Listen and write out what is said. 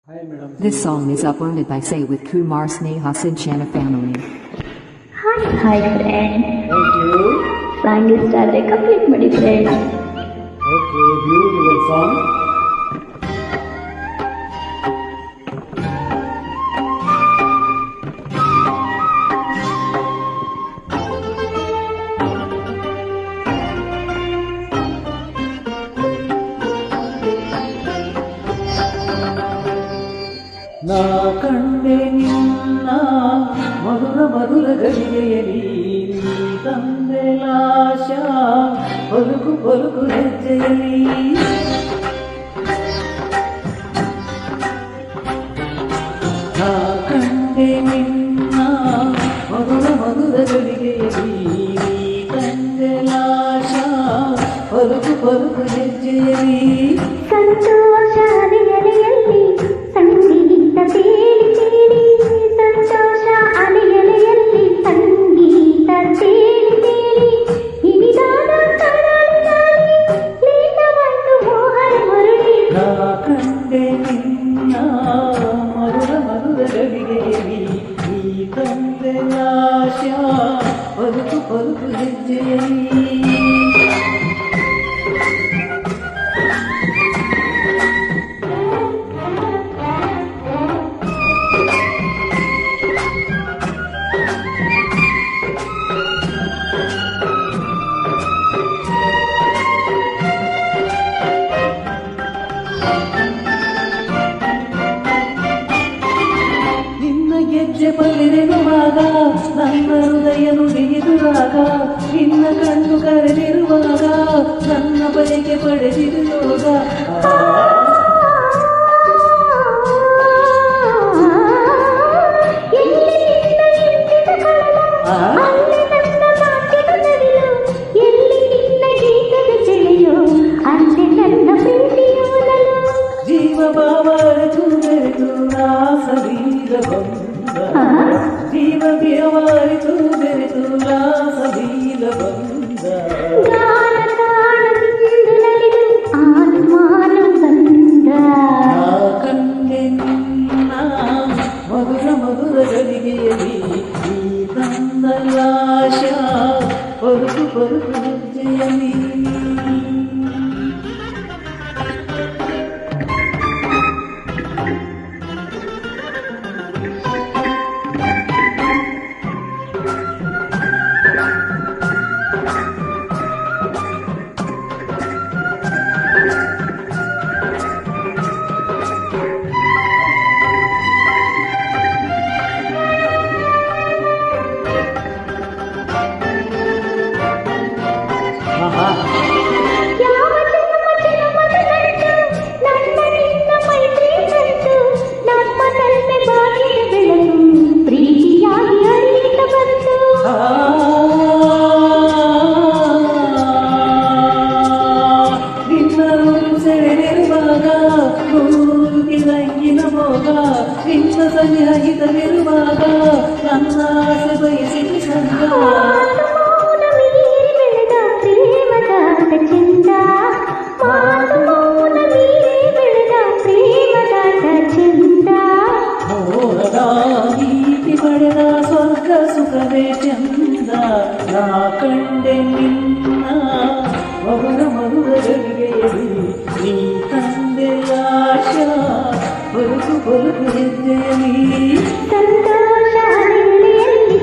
This song is uploaded by Say with Kumar Sneha Sinchana family. Hi friend. Thank you. Song is started complete my friend. Okay, beautiful song. ನಾ ಕಂಡೆ ನಿನ್ನ ಮಧುರ ಮಧುರ ಗಳಿಗೆಯಲಿ ನೀ ತಂದೆ ಲಾಶ ಪಲುಕು ಪಲುಕು ಹೆಜ್ಜೆಯಲಿ ನಾ ಕಂಡೆ ನಿನ್ನ ಮಧುರ ಮಧುರ ಗಳಿಗೆಯಲಿ ನೀ ತಂದೆ ಲಾಶ ಪಲುಕು ಪಲುಕು ಹೆಜ್ಜೆಯಲಿ ಸಂತೋಷ ಅಲೆಯಲೆಯಲ್ಲಿ ಸಂಗೀತ ತೇಲಿ ತೇಲಿ ಸಂತೋಷ ಅಲೆಯಲೆಯಲ್ಲಿ ಸಂಗೀತ ತೇಲಿ ತೇಲಿ ಇನಿದಾದ ಕಡಲಿನಲ್ಲಿ ಲೀನವಂತು ಮೋಹನ ಮುರಳಿ ನಾ ಕಂಡೆ ನಿನ್ನ ಮಧುರ ಮಧುರ ಗಳಿಗೆಯಲಿ ಈ ತಂದೆ ನಾಶ ಪಲುಕು ಪಲುಕು ಹೆಜ್ಜೆಯಲಿ ಗೆಜ್ಜೆ ಪಡೆದಿರುವಾಗ ನನ್ನ ಹೃದಯ ನುಡಿಯುವಾಗ ನಿನ್ನ ಕಣ್ಣು ಕರೆದಿರುವಾಗ ನನ್ನ ಬಯಕೆ ಪಡೆದಿರುವಾಗ ಜೀವ ಬಾವರಿತು ಬೆರೆತು ರಾಸವೀರ ಬಂದ ಜೀವ ಬಿರವಾರಿತು ಬೆರೆತು ರಾಸವೀರ ಬಂದ ಕಂಡೆ ನಿನ್ನ ಮಧುರ ಮಧುರ ಗಳಿಗೆಯಲಿ ಈ ತಂದ ಲಾಶ ಪರುಕು ಪರುಕು ಹೆಜ್ಜೆಯಲಿ ನಿನ್ನ ಸನ್ಯಾಹಿತವಿರುವಾಗ ನನ್ನ ಆಸೆ ಬಯಸಿದ ಸಂಗ ಮೋಹದ ನೀತಿ ಪಡೆದ ಸ್ವರ್ಗ ಸುಖವೇ ಚಂದ ನಾ ಕಂಡೆ ನಿನ್ನ ಮಧುರ ಮಧುರ ಗಳಿಗೆಯಲಿ ನೀ ತಂದೆ ಆಶ ಪಲುಕು ಪಲುಕು ಹೆಜ್ಜೆಯಲಿ ಸಂತೋಷ ಅಲೆಯಲೆಯಲ್ಲಿ